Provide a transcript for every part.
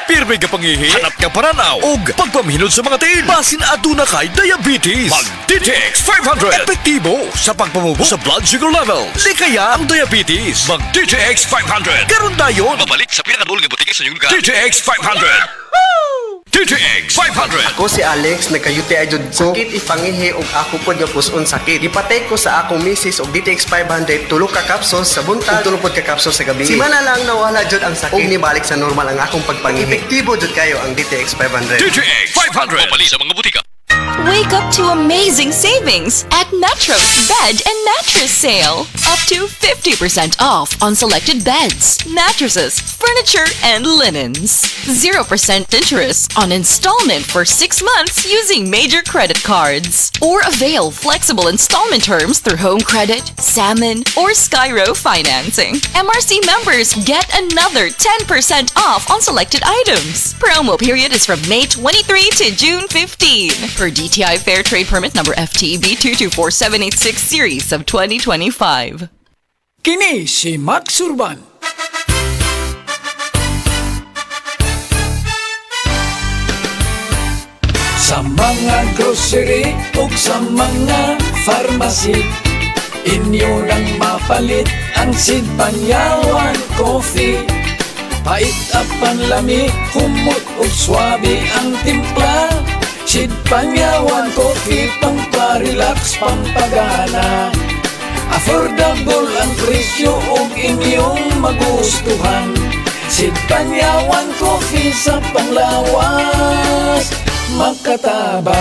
pirmi ka pangihi, hanap ka paranaw, ug pagpamhinod sa mga tiin. Basin aduna kay diabetes. Mag DTX 500. Epektibo sa pagpamubo sa blood sugar level. Likaya ang diabetes. Mag DTX 500. Karon dayon. Babalik sa pinakadulong butika sa inyong lugar. DTX 500. DTX 500. Ako si Alex, nagka-UTI jud ko. Sakit ipangihi ug ako pod nga puson sakit. Ipatay ko sa akong misis og DTX 500 tulo ka capsules sa buntag, tulo pod ka capsules sa gabi. Simana lang nawala jud ang sakit. Ug nibalik sa normal ang akong pagpangihi. Epektibo jud kayo ang DTX 500. DTX 500. Babalik sa mga butika. Wake up to amazing savings at Metro's Bed and Mattress Sale. Up to 50% off on selected beds, mattresses, furniture, and linens. 0% interest on installment for 6 months using major credit cards. Or avail flexible installment terms through Home Credit, Salmon, or Skyro financing. MRC members get another 10% off on selected items. Promo period is from May 23 to June 15. Per DTI Fair Trade Permit number FTEB 2247866 series of 2025. Kini si Max Urban. Sa mga grocery ug sa mga pharmacy, inyo nang mapalit ang Sid Panyawan Coffee. Pait apan lami, humot ug swabe ang timpla. Sid Panyawan Coffee, pampa-relax, pampagana. Affordable ang presyo ug inyong magustuhan. Sid Panyawan Coffee sa panglawas, makatabang.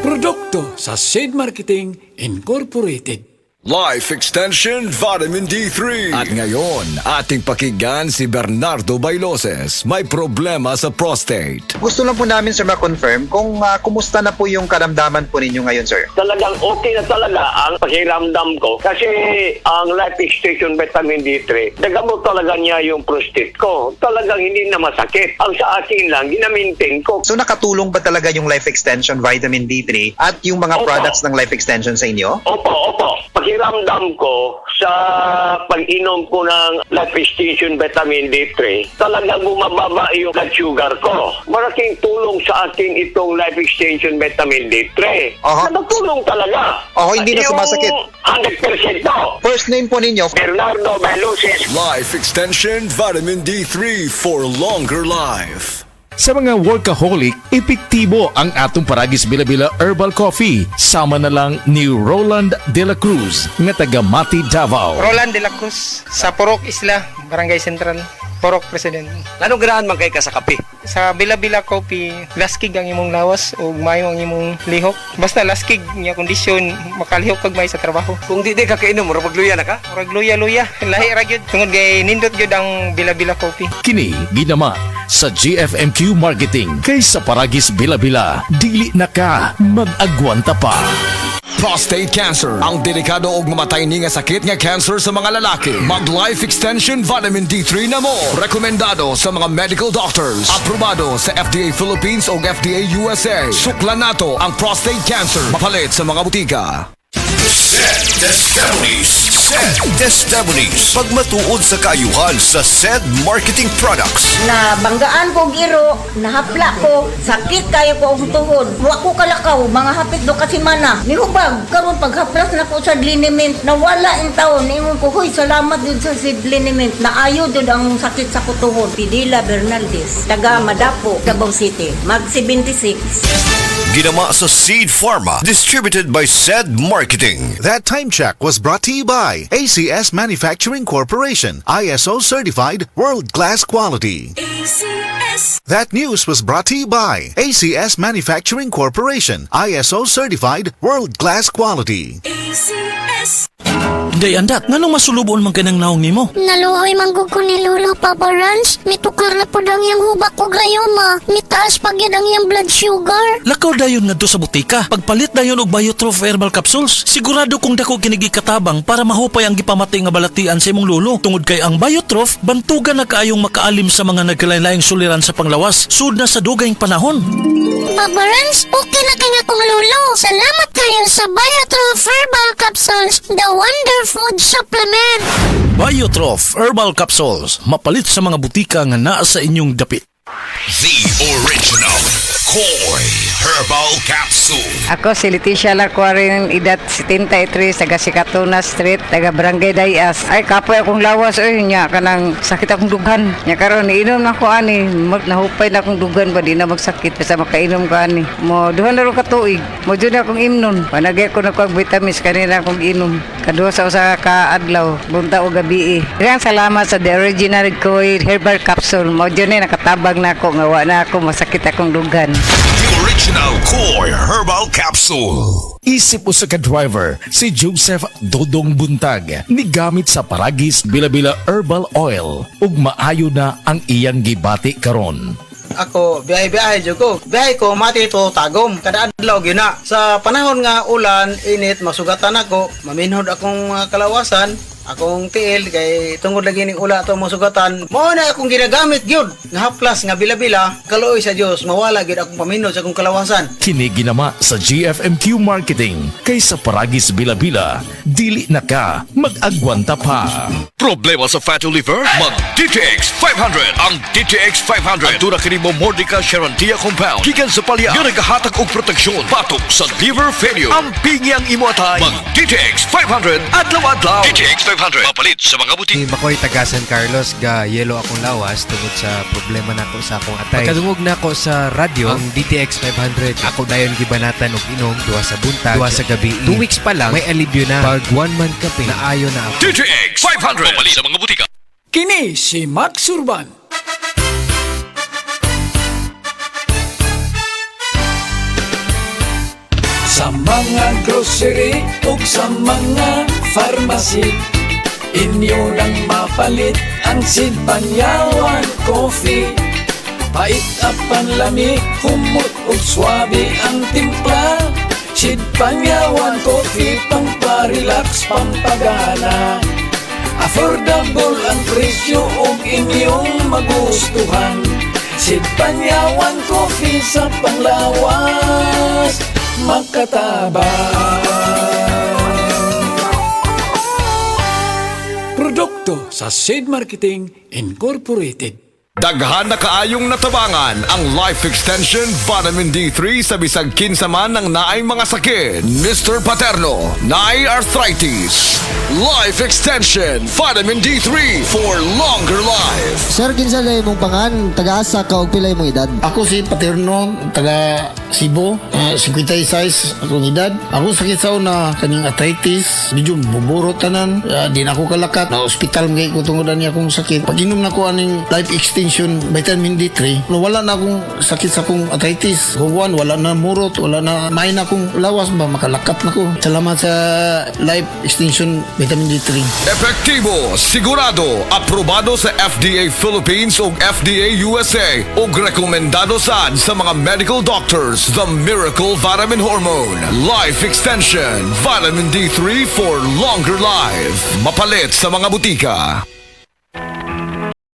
Produkto sa Sid Marketing Incorporated. Life Extension Vitamin D3. At ngayon, ating pakinggan si Bernardo Bailoses. May problema sa prostate. Gusto lang po namin, sir, ma-confirm kung kumusta na po yung karamdaman po ninyo ngayon, sir. Talagang okay na talaga ang pakiramdam ko kasi ang Life Extension Vitamin D3, nagamot talaga niya yung prostate ko. Talagang hindi na masakit. Ang sa akin lang, ginamintin ko. So nakatulong ba talaga yung Life Extension Vitamin D3 at yung mga Opo. products ng Life Extension sa inyo? Opo. Pakiramdam ko sa pag-inom ko ng Life Extension Vitamin D3, talagang bumababa yung blood sugar ko. Malaking tulong sa akin itong Life Extension Vitamin D3. Nakatulong talaga. Hindi na sumasakit. 100% to. First name po ninyo? Bernardo Bailoses. Life Extension Vitamin D3 for longer life. Sa mga workaholic, epektibo ang atong Paragis Bila-Bila Herbal Coffee. Sama na lang ni Roland De La Cruz, nga taga Mati, Davao. Roland De La Cruz, sa Purok Isla, Barangay Central, Purok President. Anong ganahan man kay ka sa kape? Sa Bila-Bila Coffee, laskig ang imong lawas o mayo ang imong lihok. Basta laskig niya kondisyon, makalihok kag may sa trabaho. Kung di ka kainom, mura pagluya na ka? Murag luya-luya, lahi ra gyud. Tungod kay nindot gyud ang Bila-Bila Coffee. Kini ginama sa GFMQ Marketing. Kaysa Paragis Bila-Bila, dili na ka mag-agwanta pa. Prostate cancer, ang delikado ug mamatay ni nga sakit nga cancer sa mga lalaki. Mag Life Extension Vitamin D3 na mo. Rekomendado sa mga medical doctors. Aprobado sa FDA Philippines ug FDA USA. Suklan nato ang prostate cancer. Mapalit sa mga butika. SED Destabunis. Pagmatuod sa kaayuhan sa SED Marketing Products. Na banggaan ko giro, nahapla ko, sakit kayo ko ang tuhod. Wa ko kalakaw, mga hapit do kasi mana. Nihubag, karon paghaplas na ko sa liniment, nawala ang taon. Ingon ko, huy, salamat din sa liniment. Naayo din ang sakit sa kutuhod. Pidila Bernaldez, taga Madapo, Davao City, mag 76. Ginama sa Seed Pharma. Distributed by SED Marketing. That time check was brought to you by ACS Manufacturing Corporation, ISO certified world-class quality. ACS. That news was brought to you by ACS Manufacturing Corporation, ISO certified world-class quality. ACS. Day andak, nganong masulubon man kanang naong nimo? Naluoy manggug ko ni Lolo Papa Rans. Mitukar na po dang yang hubak ko gayoma. Mitaas pag yan ang yang blood sugar. Lakaw dayon ngadto sa butika. Pagpalit dayon og Biotrof Herbal Capsules, sigurado kung dako kinigi katabang para mahupay ang gipamatay nga balatian sa imong lolo. Tungod kay ang Biotrof, bantugan na kaayong makaalim sa mga nagkalain-laing suliran sa panglawas, sud na sa dugayng panahon. Papa Rans, okay na kay nga kong lolo. Salamat kayo sa Biotrof Herbal Capsules, the wonder food supplement. Biotrof Herbal Capsules, mapalit sa mga butika nga naa sa inyong dapit. The original Koi Herbal Capsule. Ako si Leticia Lacuarin, edad 73, taga Sikatuna Street, taga Barangay Dayas. Ay, kapoy akong lawas, nya kanang sakit akong dughan. Nya karon iinom na ko ani, nahupay na akong dughan ba, di na magsakit, basta makainom ko ani. Mo, duhan na rin katuig, mo dyan akong imnon. Panagay ko na ko ang vitamins, kanina akong inom. Kaduha sa usa ka adlaw, bunta o gabi. Daghang salamat sa The Original Koi Herbal Capsule. Mo dyan nakatabag na ako, ngawa na ako, masakit akong dughan. The original Koi Herbal Capsule. Isip usa ka driver si Joseph Dodong Buntag ni gamit sa Paragis Bila-Bila Herbal Oil ug maayo na ang iyang gibati karon. Ako, biyahe-biyahe dyan ko. Biyahe ko, mati ito tagom. Kada adlaw gina. Sa panahon nga ulan, init, masugatan ako. Maminhod akong kalawasan. Akong tiil kay tungod lagi ning ula to masugatan. Mao na akong ginagamit gyud nga haplas nga bila-bila. Kaluoy sa Dios mawala gyud akong paminod sa akong kalawasan. Kini ginama sa GFMQ Marketing kay sa Paragis Bila-Bila dili na ka mag-agwanta pa. Problema sa fatty liver? Mag DTX 500. Ang DTX 500 aduna kini mo Mordica Charantia compound gikan sa palya nga nagahatag og proteksyon batok sa liver failure. Ang pingyang imo atay. Mag DTX 500 adlaw-adlaw. DTX 500 mapalit sa mga butik. Makoy taga San Carlos ga yelo akong lawas tungod sa problema nako sa akong atay. Pagkadungog nako sa radyo ang DTX 500 ako dayon gibanatan og inom duha sa buntag, duha sa gabi. 2 weeks pa lang may alibyo na. Pag 1 month kape naayo na ako. DTX 500 mapalit sa mga butika. Kini si Max Urban. Sa mga grocery ug sa mga pharmacy, inyo nang mapalit ang Sid Panyawan Coffee. Pait at panlami, humot ug swabe ang timpla. Sid Panyawan Coffee, pamparelax, pampagana. Affordable ang presyo ug inyong magustuhan. Sid Panyawan Coffee sa panglawas, makatabang. Produkto sa Sid Marketing Incorporated. Daghan na kaayong natabangan ang Life Extension Vitamin D3 sa bisag kinsa man ang naay mga sakit. Mr. Paterno, naay arthritis. Life Extension Vitamin D3 for longer life. Sir, kinsa na imong pangan? Taga-asa ka o pilay mong edad? Ako si Paterno, taga Cebu, 56 akong edad. Ako sakit sa una kaning arthritis, medyo buburo tanan, di na ako kalakat. Na hospital ngay ko tungodan niya akong sakit. Pag inom na ko aning Life Extension Vitamin D3, wala na akong sakit sa akong arthritis. Huwan, wala na murot, wala na main na akong lawas ba, makalakat na ko. Salamat sa Life Extension Vitamin D3. Epektibo, sigurado, aprobado sa FDA Philippines ug FDA USA ug rekomendado sad sa mga medical doctors. The Miracle Vitamin Hormone. Life Extension Vitamin D3 for longer life. Mapalit sa mga butika.